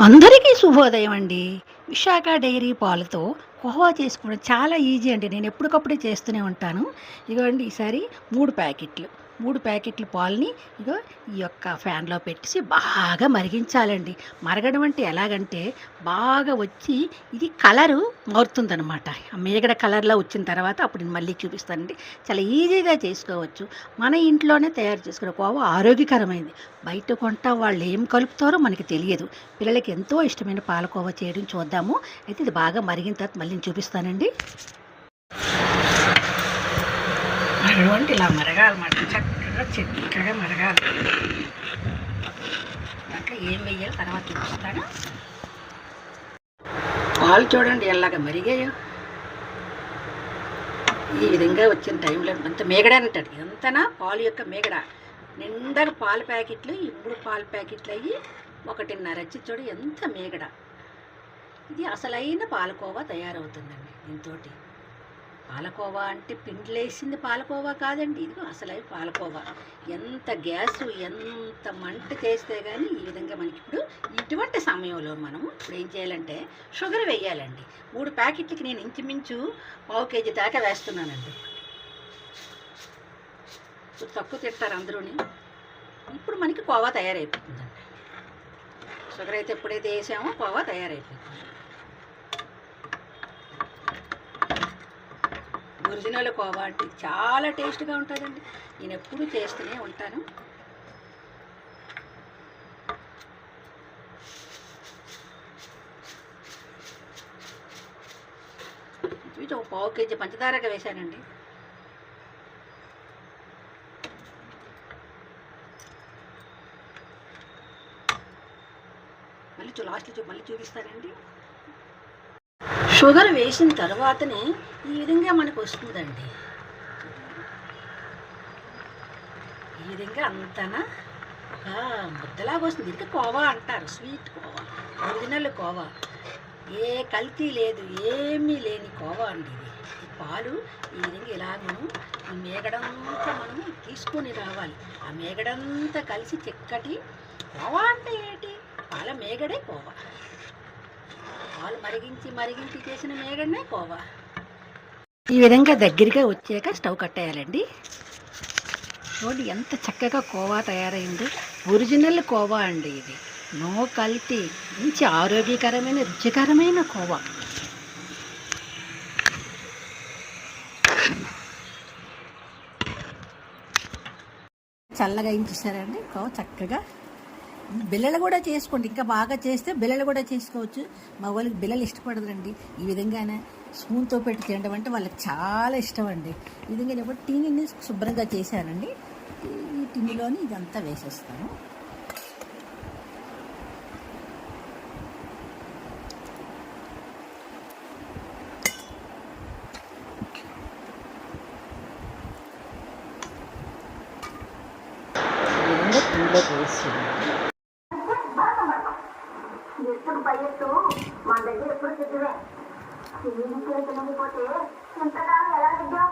అందరికీ శుభోదయం అండి. విశాఖ డైరీ పాలతో కోవా చేసుకోవడం చాలా ఈజీ అండి. నేను ఎప్పటికప్పుడే చేస్తూనే ఉంటాను. ఇగోండి ఈసారి 3 ప్యాకెట్లు పాలని ఇగో ఈ యొక్క ఫ్యాన్‌లో పెట్టేసి బాగా మరిగించాలండి. మరగడం అంటే ఎలాగంటే బాగా వచ్చి ఇది కలరు మారుతుందనమాట. ఆ మీగడ కలర్‌లో వచ్చిన తర్వాత అప్పుడు నేను మళ్ళీ చూపిస్తానండి. చాలా ఈజీగా చేసుకోవచ్చు. మన ఇంట్లోనే తయారు చేసుకునే కోవా ఆరోగ్యకరమైంది. బయట కొంటా వాళ్ళు ఏం కలుపుతారో మనకి తెలియదు. పిల్లలకి ఎంతో ఇష్టమైన పాలకోవా చేయడం చూద్దాము. అయితే ఇది బాగా మరిగిన తర్వాత మళ్ళీ నేను చూపిస్తానండి. మరగడం ఇలా మరగాలన్నమాట. చక్కగా చిక్కగా మరగాలి. దాంట్లో ఏం వెయ్యాలి తర్వాత చూపిస్తాను. పాలు చూడండి ఎలాగ మరిగాయో. ఈ విధంగా వచ్చిన టైంలో అంత మేగడ అంటాడు. ఎంతనా పాలు యొక్క మేగడ. నిండగా పాల ప్యాకెట్లు, ఈ 3 పాల ప్యాకెట్లు అయ్యి 1.5 వచ్చి చూడు ఎంత మేగడ. ఇది అసలైన పాలకోవా తయారవుతుందండి దీంతోటి. పాలకోవా అంటే పిండిలేసింది పాలకోవా కాదండి. ఇది అసలైన పాలకోవా. ఎంత గ్యాసు ఎంత మంట చేస్తే కానీ ఈ విధంగా మనకి ఇప్పుడు ఇటువంటి సమయంలో మనం ఇప్పుడు ఏం చేయాలంటే షుగర్ వేయాలండి. 3 ప్యాకెట్లకి నేను ఇంచుమించు 1/2 కేజీ దాకా వేస్తున్నానండి. ఇప్పుడు తక్కువ తింటారు అందరూని. ఇప్పుడు మనకి కోవా తయారైపోతుందండి. షుగర్ అయితే ఎప్పుడైతే వేసామో కోవా తయారైపోతుంది. ఒరిజినల్ కోవా అంటే చాలా టేస్ట్గా ఉంటుందండి. నేను ఎప్పుడూ చేస్తూనే ఉంటాను. ఒక 1/2 కేజీ పంచదారగా వేశానండి. లాస్ట్లో మళ్ళీ చూపిస్తానండి. షుగర్ వేసిన తర్వాతనే ఈ విధంగా మనకు వస్తుందండి. ఈ విధంగా అంతనా ముద్దలాగా వస్తుంది. ఇది కోవా అంటారు, స్వీట్ కోవా, ఒరిజినల్ కోవా. ఏ కల్తీ లేదు, ఏమీ లేని కోవా అండి ఇది. ఈ పాలు ఈ విధంగా ఇలా మనం ఈ మేగడంతా మనం తీసుకొని రావాలి. ఆ మేగడంతా కలిసి చిక్కటి కోవా అంటే ఏంటి? పాల మేగడే కోవా. పాలు మరిగించి చేసిన మేగడనే కోవా. ఈ విధంగా దగ్గరగా వచ్చాక స్టవ్ కట్టేయాలండి. చూడండి ఎంత చక్కగా కోవా తయారైందో. ఒరిజినల్ కోవా అండి ఇది. నో కల్తీ, మంచి ఆరోగ్యకరమైన రుచికరమైన కోవా. చల్లగా ఇంచేసారండి కోవా చక్కగా. బిళ్ళలు కూడా చేసుకోండి, ఇంకా బాగా చేస్తే బిళ్ళలు కూడా చేసుకోవచ్చు. మా వాళ్ళకి బిళ్ళలు ఇష్టపడదండి. ఈ విధంగానే స్పూన్తో పెట్టి తినడం అంటే వాళ్ళకి చాలా ఇష్టం అండి. ఈ విధంగా నేను టిన్నీని శుభ్రంగా చేశానండి. ఈ టిన్నీలోని ఇదంతా వేసేస్తాను. ఈ విధంగా టిన్నీలోకి వేసి ఎప్పుడు బయట మన దగ్గర ఎప్పుడు సిద్ధమే. పోతే ఎంతకాలం ఎలా విద్దాం.